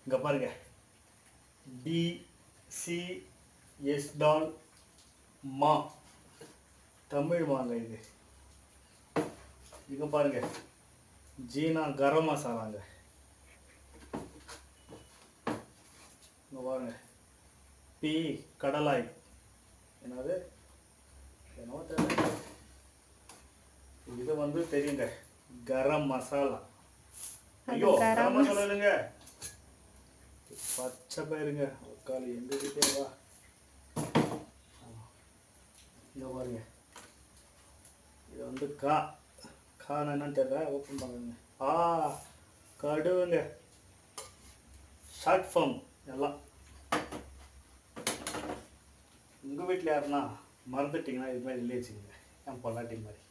இங்கே பாருங்க, D C S டால் மா, தமிழ் மாங்க இது. இங்கே பாருங்க, ஜீனா கரம் மசாலாங்க. இங்கே பாருங்க, பி கடலாய், என்னது என்னவோ தெரியல, இது வந்து தெரியுங்க, கரம் மசாலா. ஐயோ கரம் மசாலா இல்லைங்க, பச்சை பயிருங்க. உக்காளி எங்ககிட்டே வா. இங்கே பாருங்க, இது வந்து கான்னு என்னன்னு தெரியல, ஓப்பன் பண்ணுங்க. கடுவுங்க, ஷார்ட் ஃபார்ம் எல்லாம். உங்கள் வீட்டில் யாருன்னா மறந்துட்டிங்கன்னா இது மாதிரி இல்லை வச்சுக்கோங்க, என் பொல்லாட்டி மாதிரி.